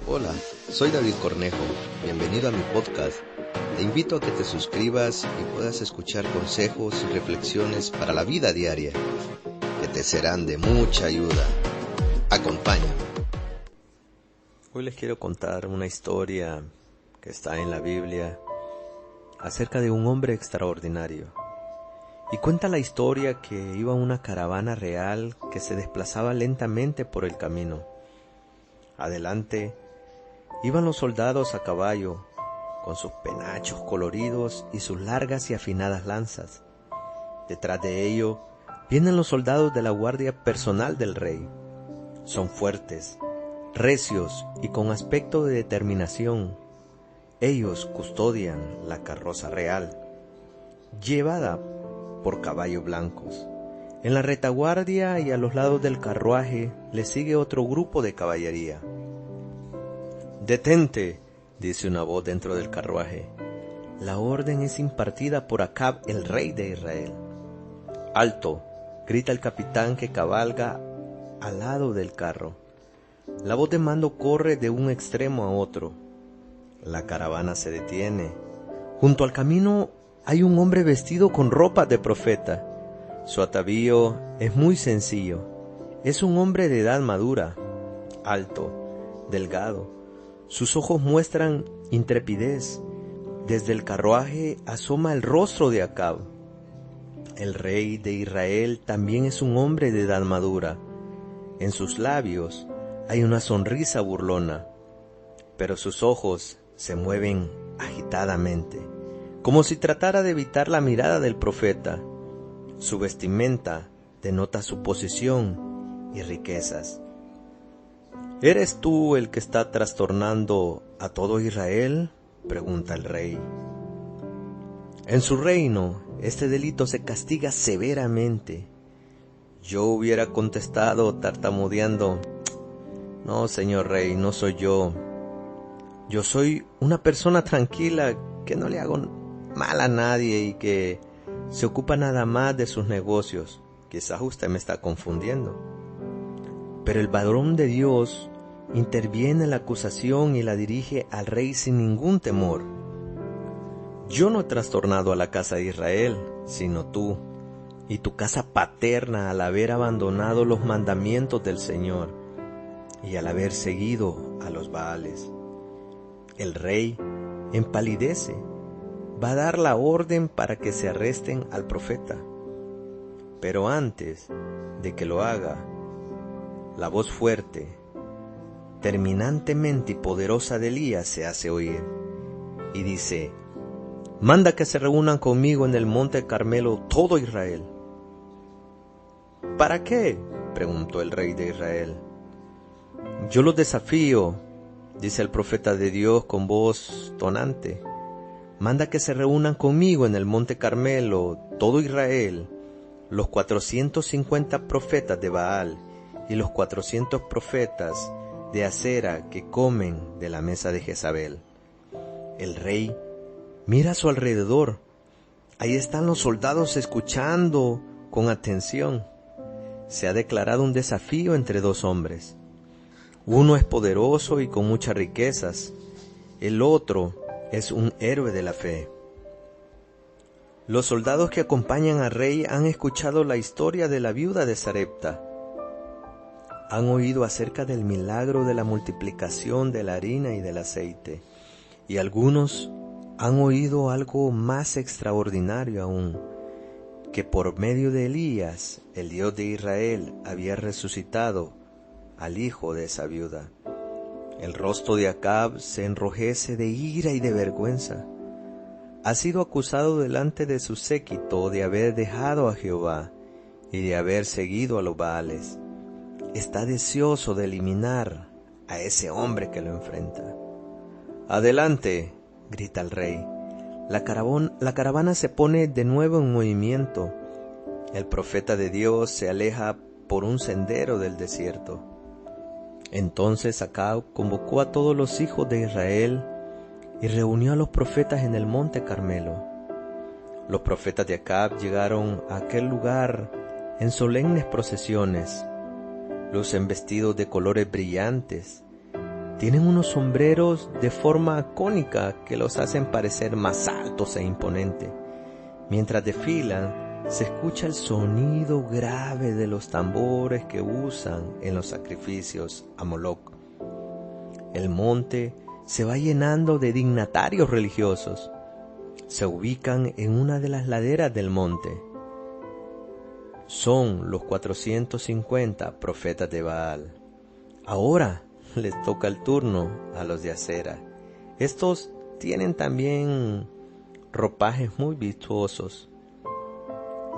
Hola, soy David Cornejo, bienvenido a mi podcast. Te invito a que te suscribas y puedas escuchar consejos y reflexiones para la vida diaria, que te serán de mucha ayuda. Acompáñame. Hoy les quiero contar una historia que está en la Biblia acerca de un hombre extraordinario. Y cuenta la historia que iba una caravana real que se desplazaba lentamente por el camino. Adelante iban los soldados a caballo, con sus penachos coloridos y sus largas y afinadas lanzas. Detrás de ello vienen los soldados de la guardia personal del rey. Son fuertes, recios y con aspecto de determinación. Ellos custodian la carroza real, llevada por caballos blancos. En la retaguardia y a los lados del carruaje le sigue otro grupo de caballería. «Detente», dice una voz dentro del carruaje. La orden es impartida por Acab, el rey de Israel. «Alto», grita el capitán que cabalga al lado del carro. La voz de mando corre de un extremo a otro. La caravana se detiene. Junto al camino hay un hombre vestido con ropas de profeta. Su atavío es muy sencillo. Es un hombre de edad madura, alto, delgado. Sus ojos muestran intrepidez. Desde el carruaje asoma el rostro de Acab. El rey de Israel también es un hombre de edad madura. En sus labios hay una sonrisa burlona, pero sus ojos se mueven agitadamente, como si tratara de evitar la mirada del profeta. Su vestimenta denota su posición y riquezas. ¿Eres tú el que está trastornando a todo Israel?, pregunta el rey. En su reino, este delito se castiga severamente. Yo hubiera contestado tartamudeando: «No, señor rey, no soy yo. Yo soy una persona tranquila que no le hago mal a nadie y que se ocupa nada más de sus negocios. Quizás usted me está confundiendo». Pero el varón de Dios interviene en la acusación y la dirige al rey sin ningún temor. «Yo no he trastornado a la casa de Israel, sino tú y tu casa paterna al haber abandonado los mandamientos del Señor y al haber seguido a los Baales». El rey empalidece. Va a dar la orden para que se arresten al profeta. Pero antes de que lo haga, la voz fuerte, terminantemente y poderosa de Elías se hace oír y dice: «Manda que se reúnan conmigo en el monte Carmelo todo Israel». «¿Para qué?», preguntó el rey de Israel. «Yo los desafío», dice el profeta de Dios con voz tonante. «Manda que se reúnan conmigo en el monte Carmelo todo Israel, los 450 profetas de Baal y los 400 profetas de Acera que comen de la mesa de Jezabel». El rey mira a su alrededor. Ahí están los soldados escuchando con atención. Se ha declarado un desafío entre dos hombres. Uno es poderoso y con muchas riquezas. El otro es un héroe de la fe. Los soldados que acompañan al rey han escuchado la historia de la viuda de Sarepta. Han oído acerca del milagro de la multiplicación de la harina y del aceite. Y algunos han oído algo más extraordinario aún, que por medio de Elías, el Dios de Israel había resucitado al hijo de esa viuda. El rostro de Acab se enrojece de ira y de vergüenza. Ha sido acusado delante de su séquito de haber dejado a Jehová y de haber seguido a los Baales. Está deseoso de eliminar a ese hombre que lo enfrenta. «Adelante», grita el rey. La caravana se pone de nuevo en movimiento. El profeta de Dios se aleja por un sendero del desierto. Entonces Acab convocó a todos los hijos de Israel y reunió a los profetas en el monte Carmelo. Los profetas de Acab llegaron a aquel lugar en solemnes procesiones, lucen vestidos de colores brillantes, Tienen unos sombreros de forma cónica que los hacen parecer más altos e imponentes. Mientras desfilan, se escucha el sonido grave de los tambores que usan en los sacrificios a Moloch. El monte se va llenando de dignatarios religiosos. Se ubican en una de las laderas del monte. Son los 450 profetas de Baal. Ahora les toca el turno a los de Acera. Estos tienen también ropajes muy vistosos.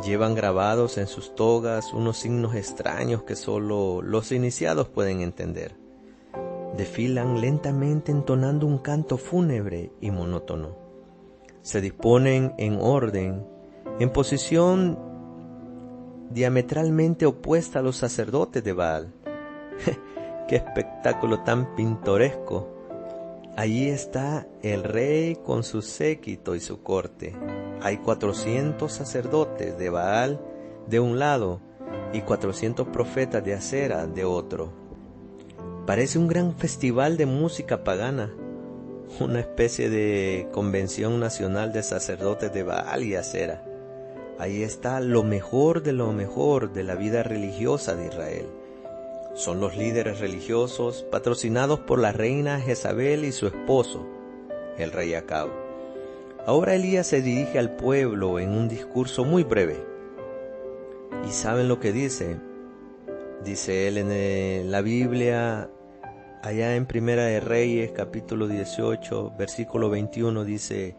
Llevan grabados en sus togas unos signos extraños que solo los iniciados pueden entender. Desfilan lentamente entonando un canto fúnebre y monótono. Se disponen en orden, en posición diametralmente opuesta a los sacerdotes de Baal. ¡Qué espectáculo tan pintoresco! Allí está el rey con su séquito y su corte. Hay 400 sacerdotes de Baal de un lado y 400 profetas de Acera de otro. Parece un gran festival de música pagana, una especie de convención nacional de sacerdotes de Baal y Acera. Ahí está lo mejor de la vida religiosa de Israel. Son los líderes religiosos patrocinados por la reina Jezabel y su esposo, el rey Acab. Ahora Elías se dirige al pueblo en un discurso muy breve. ¿Y saben lo que dice? Dice él en la Biblia, allá en Primera de Reyes, capítulo 18, versículo 21, dice: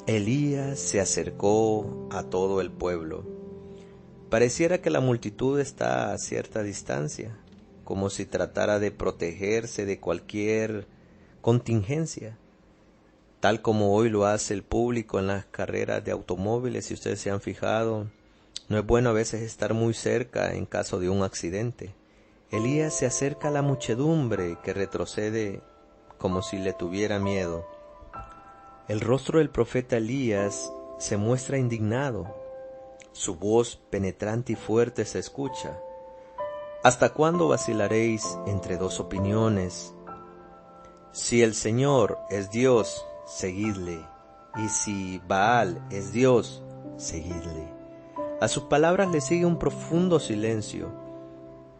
Elías se acercó a todo el pueblo. Pareciera que la multitud está a cierta distancia, como si tratara de protegerse de cualquier contingencia, tal como hoy lo hace el público en las carreras de automóviles. Si ustedes se han fijado, no es bueno a veces estar muy cerca en caso de un accidente. Elías se acerca a la muchedumbre que retrocede como si le tuviera miedo. El rostro del profeta Elías se muestra indignado. Su voz penetrante y fuerte se escucha. ¿Hasta cuándo vacilaréis entre dos opiniones? Si el Señor es Dios, seguidle, y si Baal es Dios, seguidle. A sus palabras le sigue un profundo silencio.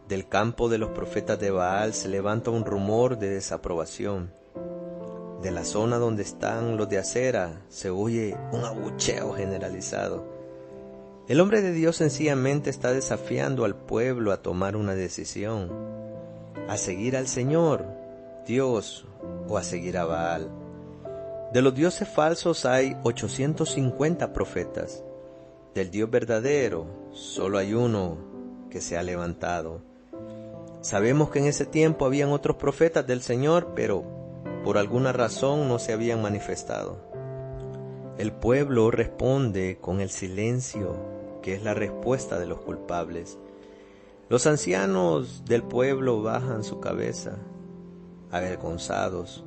Del campo de los profetas de Baal se levanta un rumor de desaprobación. De la zona donde están los de Acera se oye un abucheo generalizado. El hombre de Dios sencillamente está desafiando al pueblo a tomar una decisión, a seguir al Señor, Dios, o a seguir a Baal. De los dioses falsos hay 850 profetas. Del Dios verdadero solo hay uno que se ha levantado. Sabemos que en ese tiempo habían otros profetas del Señor, pero por alguna razón no se habían manifestado. El pueblo responde con el silencio, que es la respuesta de los culpables. Los ancianos del pueblo bajan su cabeza, avergonzados.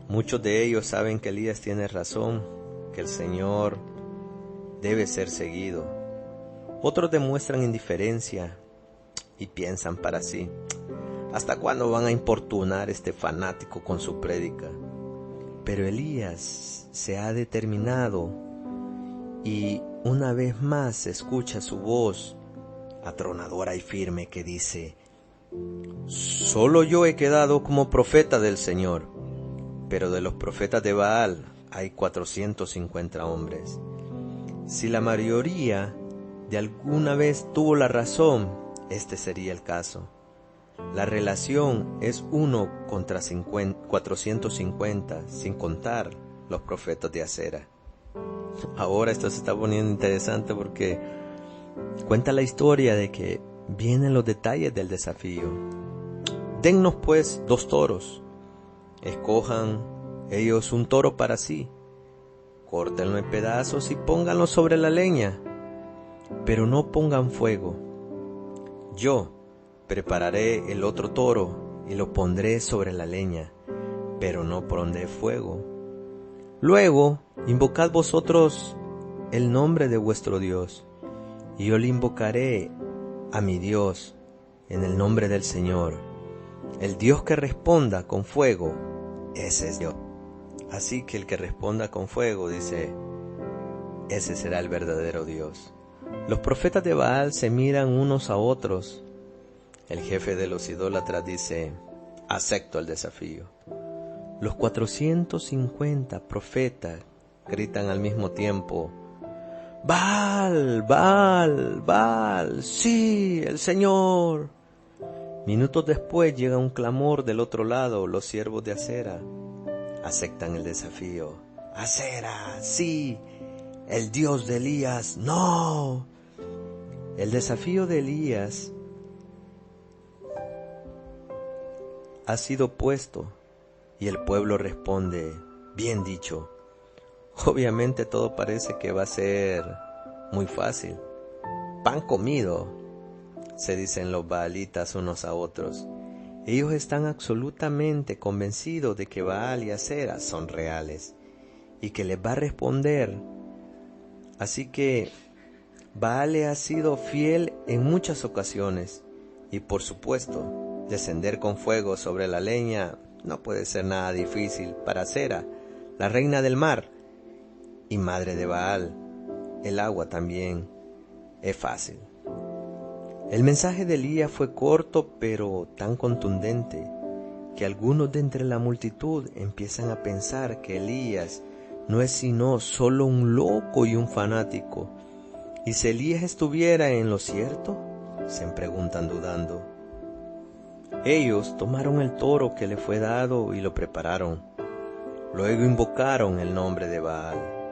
Muchos de ellos saben que Elías tiene razón, que el Señor debe ser seguido. Otros demuestran indiferencia y piensan para sí: ¿hasta cuándo van a importunar a este fanático con su prédica? Pero Elías se ha determinado y una vez más se escucha su voz atronadora y firme que dice: solo yo he quedado como profeta del Señor, pero de los profetas de Baal hay 450 hombres. Si la mayoría de alguna vez tuvo la razón, este sería el caso. La relación es 1 contra 450, sin contar los profetas de Acera. Ahora esto se está poniendo interesante porque cuenta la historia de que vienen los detalles del desafío. Dennos pues 2 toros. Escojan ellos un toro para sí. Córtenlo en pedazos y pónganlo sobre la leña, pero no pongan fuego. Yo prepararé el otro toro y lo pondré sobre la leña, pero no pondré fuego. Luego invocad vosotros el nombre de vuestro Dios, y yo le invocaré a mi Dios en el nombre del Señor, El Dios que responda con fuego, ese es Dios. Así que el que responda con fuego, dice, ese será el verdadero Dios. Los profetas de Baal se miran unos a otros. El jefe de los idólatras dice, acepto el desafío. Los 450 profetas gritan al mismo tiempo, Baal, Baal, Baal, sí, el Señor. Minutos después llega un clamor del otro lado. Los siervos de Acera aceptan el desafío. Acera, sí, el Dios de Elías, no. El desafío de Elías ha sido puesto y el pueblo responde, bien dicho. Obviamente todo parece que va a ser muy fácil. Pan comido, se dicen los baalitas unos a otros. Ellos están absolutamente convencidos de que Baal y Acera son reales y que les va a responder. Así que Baal le ha sido fiel en muchas ocasiones y por supuesto, descender con fuego sobre la leña no puede ser nada difícil para Acera, la reina del mar y madre de Baal. El agua también es fácil. El mensaje de Elías fue corto pero tan contundente que algunos de entre la multitud empiezan a pensar que Elías no es sino solo un loco y un fanático. ¿Y si Elías estuviera en lo cierto?, se preguntan dudando. Ellos tomaron el toro que le fue dado y lo prepararon. Luego invocaron el nombre de Baal.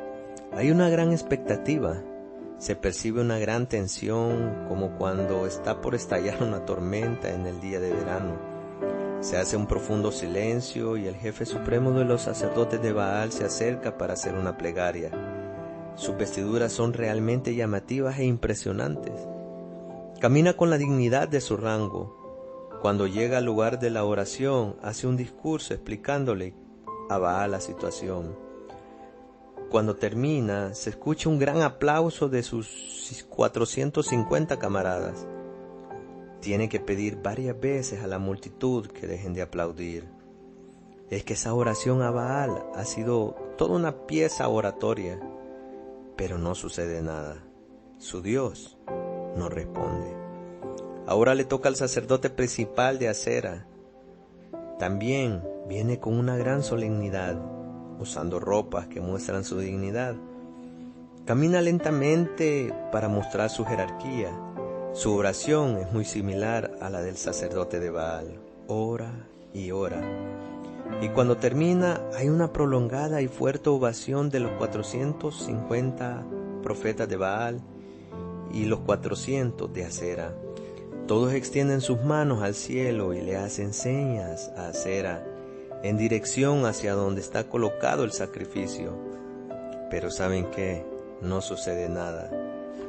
Hay una gran expectativa. Se percibe una gran tensión, como cuando está por estallar una tormenta en el día de verano. Se hace un profundo silencio y el jefe supremo de los sacerdotes de Baal se acerca para hacer una plegaria. Sus vestiduras son realmente llamativas e impresionantes. Camina con la dignidad de su rango. Cuando llega al lugar de la oración, hace un discurso explicándole a Baal la situación. Cuando termina, se escucha un gran aplauso de sus 450 camaradas. Tiene que pedir varias veces a la multitud que dejen de aplaudir. Es que esa oración a Baal ha sido toda una pieza oratoria, pero no sucede nada. Su Dios no responde. Ahora le toca al sacerdote principal de Acera. También viene con una gran solemnidad, usando ropas que muestran su dignidad. Camina lentamente para mostrar su jerarquía. Su oración es muy similar a la del sacerdote de Baal. Ora y ora. Y cuando termina, hay una prolongada y fuerte ovación de los 450 profetas de Baal y los 400 de Acera. Todos extienden sus manos al cielo y le hacen señas a Acera en dirección hacia donde está colocado el sacrificio. Pero ¿saben qué? No sucede nada.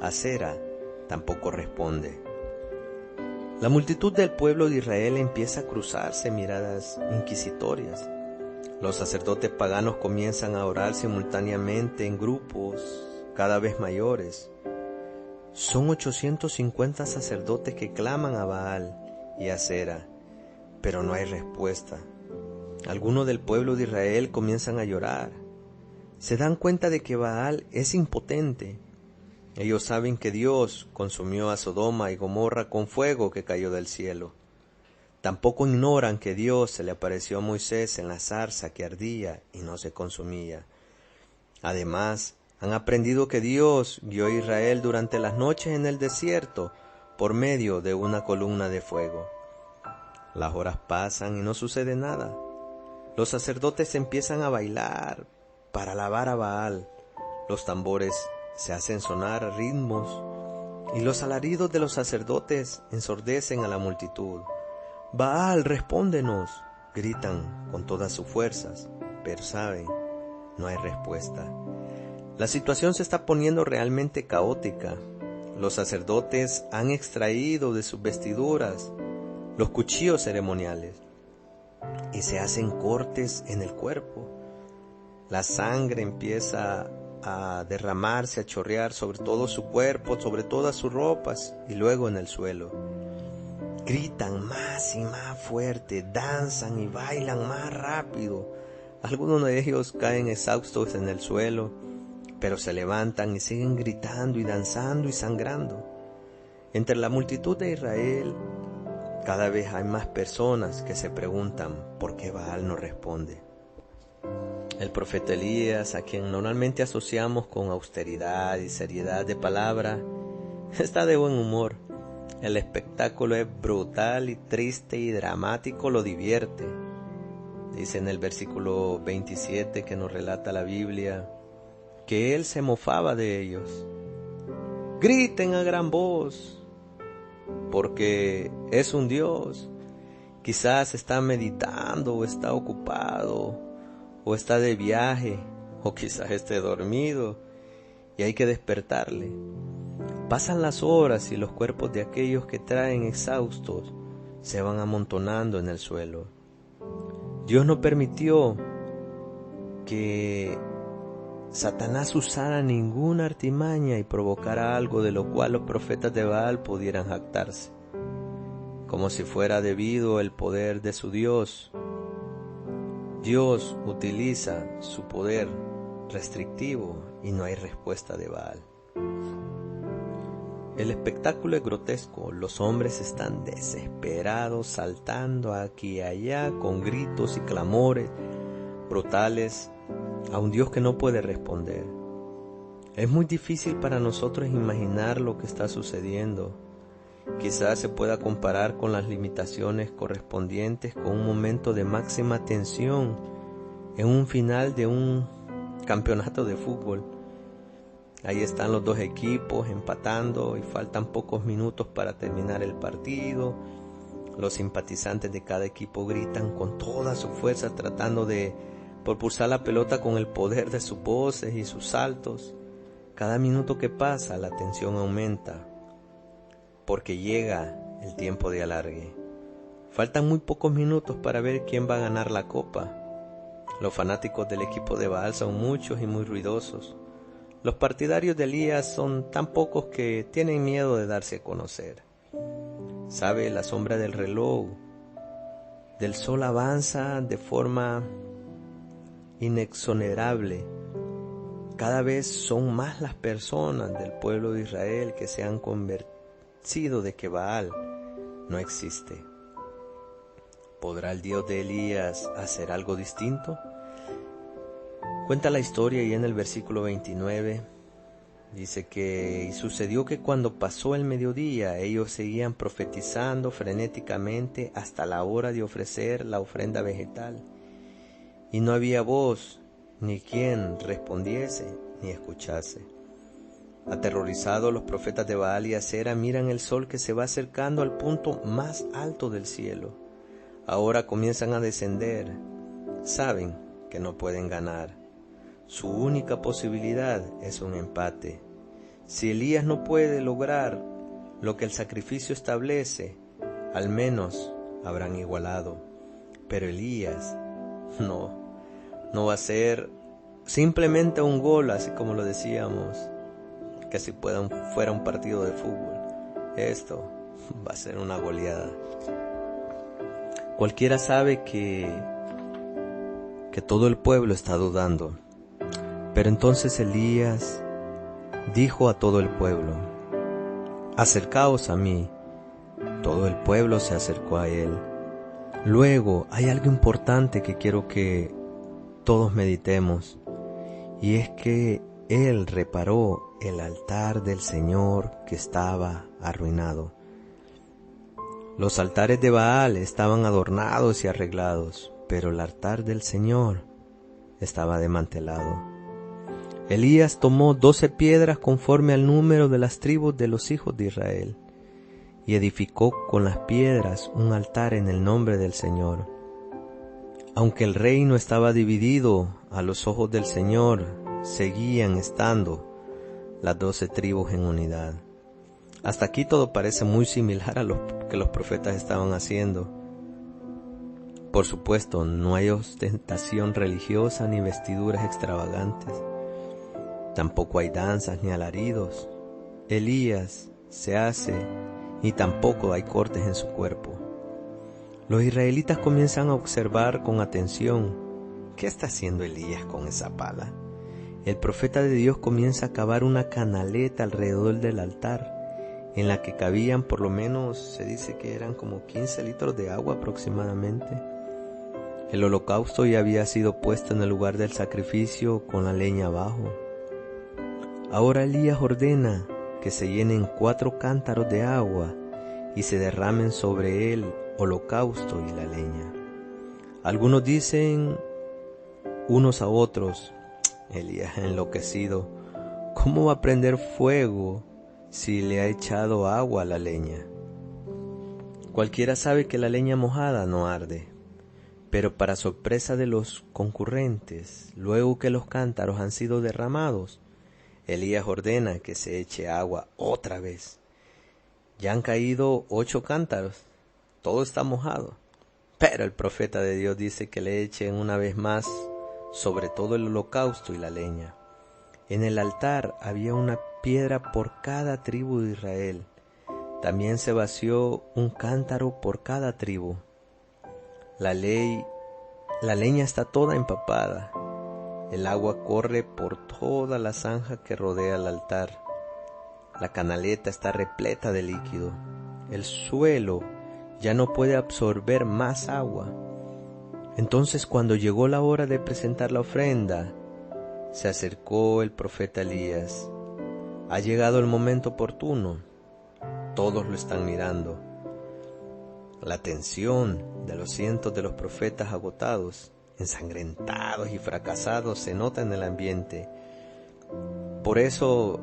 Acera tampoco responde. La multitud del pueblo de Israel empieza a cruzarse miradas inquisitorias. Los sacerdotes paganos comienzan a orar simultáneamente en grupos cada vez mayores. Son 850 sacerdotes que claman a Baal y a Acera, pero no hay respuesta. Algunos del pueblo de Israel comienzan a llorar. Se dan cuenta de que Baal es impotente. Ellos saben que Dios consumió a Sodoma y Gomorra con fuego que cayó del cielo. Tampoco ignoran que Dios se le apareció a Moisés en la zarza que ardía y no se consumía. Además, han aprendido que Dios guió a Israel durante las noches en el desierto por medio de una columna de fuego. Las horas pasan y no sucede nada. Los sacerdotes empiezan a bailar para alabar a Baal. Los tambores se hacen sonar ritmos y los alaridos de los sacerdotes ensordecen a la multitud. Baal, respóndenos, gritan con todas sus fuerzas, pero saben, no hay respuesta. La situación se está poniendo realmente caótica. Los sacerdotes han extraído de sus vestiduras los cuchillos ceremoniales y se hacen cortes en el cuerpo. La sangre empieza a derramarse, a chorrear sobre todo su cuerpo, sobre todas sus ropas y luego en el suelo. Gritan más y más fuerte, danzan y bailan más rápido. Algunos de ellos caen exhaustos en el suelo, pero se levantan y siguen gritando y danzando y sangrando. Entre la multitud de Israel, cada vez hay más personas que se preguntan por qué Baal no responde. El profeta Elías, a quien normalmente asociamos con austeridad y seriedad de palabra, está de buen humor. El espectáculo es brutal y triste y dramático, lo divierte. Dice en el versículo 27 que nos relata la Biblia, que él se mofaba de ellos. Griten a gran voz, porque es un Dios. Quizás está meditando o está ocupado, o está de viaje, o quizás esté dormido, y hay que despertarle. Pasan las horas y los cuerpos de aquellos que traen exhaustos se van amontonando en el suelo. Dios no permitió que Satanás usara ninguna artimaña y provocara algo de lo cual los profetas de Baal pudieran jactarse, como si fuera debido el poder de su Dios. Dios utiliza su poder restrictivo y no hay respuesta de Baal. El espectáculo es grotesco, los hombres están desesperados, saltando aquí y allá con gritos y clamores brutales a un Dios que no puede responder. Es muy difícil para nosotros imaginar lo que está sucediendo. Quizás se pueda comparar con las limitaciones correspondientes con un momento de máxima tensión en un final de un campeonato de fútbol. Ahí están los dos equipos empatando y faltan pocos minutos para terminar el partido. Los simpatizantes de cada equipo gritan con toda su fuerza tratando de propulsar la pelota con el poder de sus voces y sus saltos. Cada minuto que pasa la tensión aumenta porque llega el tiempo de alargue. Faltan muy pocos minutos para ver quién va a ganar la copa. Los fanáticos del equipo de Baal son muchos y muy ruidosos. Los partidarios de Elías son tan pocos que tienen miedo de darse a conocer. Sabe, la sombra del reloj del sol avanza de forma inexonerable. Cada vez son más las personas del pueblo de Israel que se han convencido de que Baal no existe. ¿Podrá el Dios de Elías hacer algo distinto? Cuenta la historia y en el versículo 29 dice que y sucedió que cuando pasó el mediodía ellos seguían profetizando frenéticamente hasta la hora de ofrecer la ofrenda vegetal y no había voz ni quien respondiese ni escuchase. Aterrorizados los profetas de Baal y Acera miran el sol que se va acercando al punto más alto del cielo. Ahora comienzan a descender. Saben que no pueden ganar. Su única posibilidad es un empate. Si Elías no puede lograr lo que el sacrificio establece, al menos habrán igualado. Pero Elías no va a ser simplemente un gol, así como lo decíamos, que si fuera un partido de fútbol. Esto va a ser una goleada. Cualquiera sabe que todo el pueblo está dudando. Pero entonces Elías dijo a todo el pueblo, acercaos a mí. Todo el pueblo se acercó a él. Luego hay algo importante que quiero que todos meditemos, y es que él reparó el altar del Señor que estaba arruinado. Los altares de Baal estaban adornados y arreglados, pero el altar del Señor estaba desmantelado. Elías tomó 12 piedras conforme al número de las tribus de los hijos de Israel y edificó con las piedras un altar en el nombre del Señor. Aunque el reino estaba dividido, a los ojos del Señor seguían estando las 12 tribus en unidad. Hasta aquí todo parece muy similar a lo que los profetas estaban haciendo. Por supuesto, no hay ostentación religiosa ni vestiduras extravagantes. Tampoco hay danzas ni alaridos. Elías se hace ni tampoco hay cortes en su cuerpo. Los israelitas comienzan a observar con atención qué está haciendo Elías con esa pala. El profeta de Dios comienza a cavar una canaleta alrededor del altar, en la que cabían por lo menos, se dice que eran como 15 litros de agua aproximadamente. El holocausto ya había sido puesto en el lugar del sacrificio con la leña abajo. Ahora Elías ordena que se llenen 4 cántaros de agua y se derramen sobre el holocausto y la leña. Algunos dicen unos a otros: Elías enloquecido, ¿cómo va a prender fuego si le ha echado agua a la leña? Cualquiera sabe que la leña mojada no arde, pero para sorpresa de los concurrentes, luego que los cántaros han sido derramados, Elías ordena que se eche agua otra vez. Ya han caído 8 cántaros, todo está mojado, pero el profeta de Dios dice que le echen una vez más sobre todo el holocausto y la leña. En el altar había una piedra por cada tribu de Israel. También se vació un cántaro por cada tribu. La leña está toda empapada. El agua corre por toda la zanja que rodea el altar. La canaleta está repleta de líquido. El suelo ya no puede absorber más agua. Entonces, cuando llegó la hora de presentar la ofrenda, se acercó el profeta Elías. Ha llegado el momento oportuno. Todos lo están mirando. La tensión de los cientos de los profetas agotados, ensangrentados y fracasados se nota en el ambiente. Por eso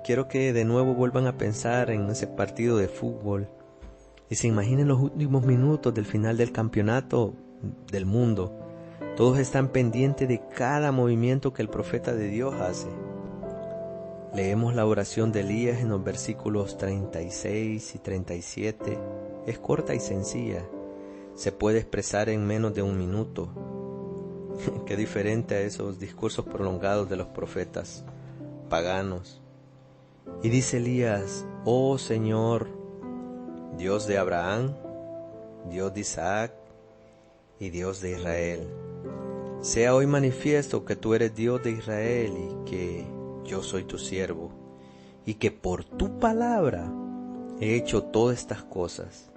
quiero que de nuevo vuelvan a pensar en ese partido de fútbol y se imaginen los últimos minutos del final del campeonato del mundo. Todos están pendientes de cada movimiento que el profeta de Dios hace. Leemos la oración de Elías en los versículos 36 y 37. Es corta y sencilla. Se puede expresar en menos de un minuto. Qué diferente a esos discursos prolongados de los profetas paganos. Y dice Elías: oh Señor, Dios de Abraham, Dios de Isaac y Dios de Israel, sea hoy manifiesto que tú eres Dios de Israel y que yo soy tu siervo, y que por tu palabra he hecho todas estas cosas.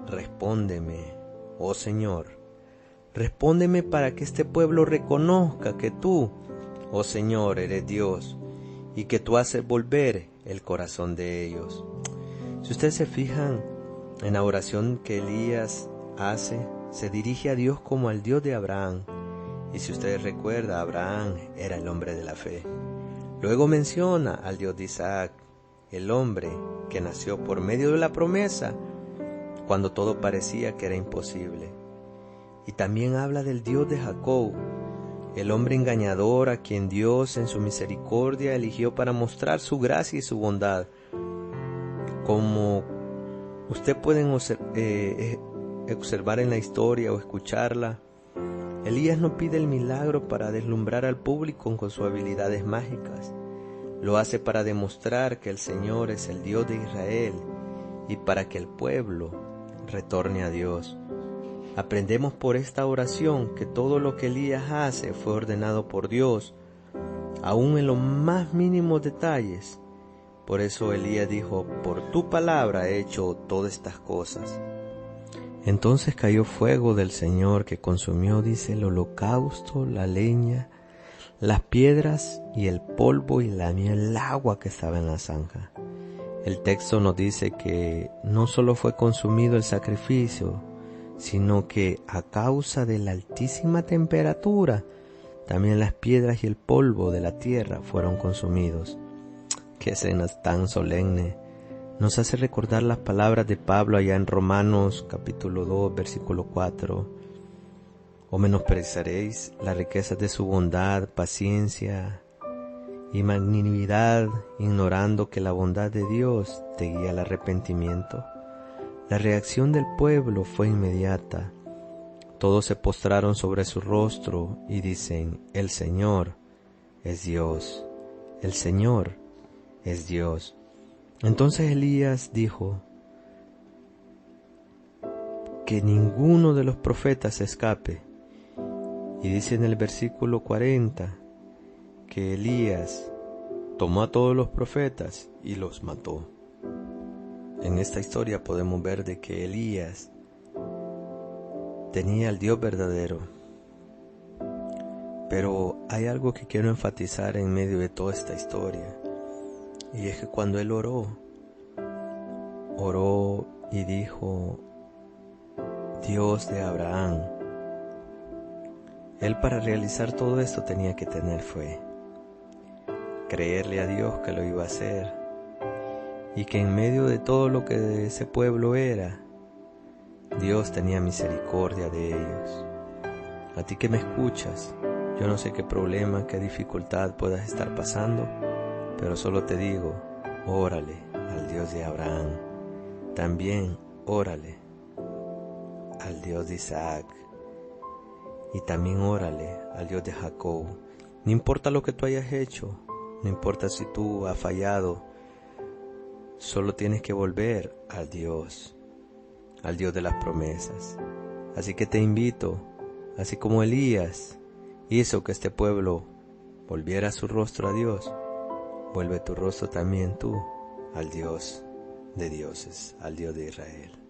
Respóndeme, oh Señor, respóndeme para que este pueblo reconozca que tú, oh Señor, eres Dios, y que tú haces volver el corazón de ellos. Si ustedes se fijan en la oración que Elías hace, se dirige a Dios como al Dios de Abraham. Y si ustedes recuerdan, Abraham era el hombre de la fe. Luego menciona al Dios de Isaac, el hombre que nació por medio de la promesa, cuando todo parecía que era imposible. Y también habla del Dios de Jacob, el hombre engañador a quien Dios en su misericordia eligió para mostrar su gracia y su bondad. Como usted pueden observar en la historia o escucharla, Elías no pide el milagro para deslumbrar al público con sus habilidades mágicas. Lo hace para demostrar que el Señor es el Dios de Israel y para que el pueblo retorne a Dios. Aprendemos por esta oración que todo lo que Elías hace fue ordenado por Dios, aún en los más mínimos detalles. Por eso Elías dijo: por tu palabra he hecho todas estas cosas. Entonces cayó fuego del Señor que consumió, dice, el holocausto, la leña, las piedras y el polvo y lamió el agua que estaba en la zanja. El texto nos dice que no solo fue consumido el sacrificio, sino que a causa de la altísima temperatura, también las piedras y el polvo de la tierra fueron consumidos. Qué escena tan solemne. Nos hace recordar las palabras de Pablo allá en Romanos capítulo 2, versículo 4. ¿O menospreciaréis las riquezas de su bondad, paciencia y magnanimidad, ignorando que la bondad de Dios te guía al arrepentimiento? La reacción del pueblo fue inmediata. Todos se postraron sobre su rostro y dicen: el Señor es Dios, el Señor es Dios. Entonces Elías dijo: que ninguno de los profetas escape. Y dice en el versículo 40 que Elías tomó a todos los profetas y los mató. En esta historia podemos ver de que Elías tenía al Dios verdadero. Pero hay algo que quiero enfatizar en medio de toda esta historia, y es que cuando él oró y dijo: Dios de Abraham, él para realizar todo esto tenía que tener fe, creerle a Dios que lo iba a hacer, y que en medio de todo lo que ese pueblo era, Dios tenía misericordia de ellos. A ti que me escuchas, yo no sé qué problema, qué dificultad puedas estar pasando, pero solo te digo: órale al Dios de Abraham. También órale al Dios de Isaac. Y también órale al Dios de Jacob. No importa lo que tú hayas hecho, no importa si tú has fallado, solo tienes que volver al Dios de las promesas. Así que te invito, así como Elías hizo que este pueblo volviera su rostro a Dios, vuelve tu rostro también tú al Dios de dioses, al Dios de Israel.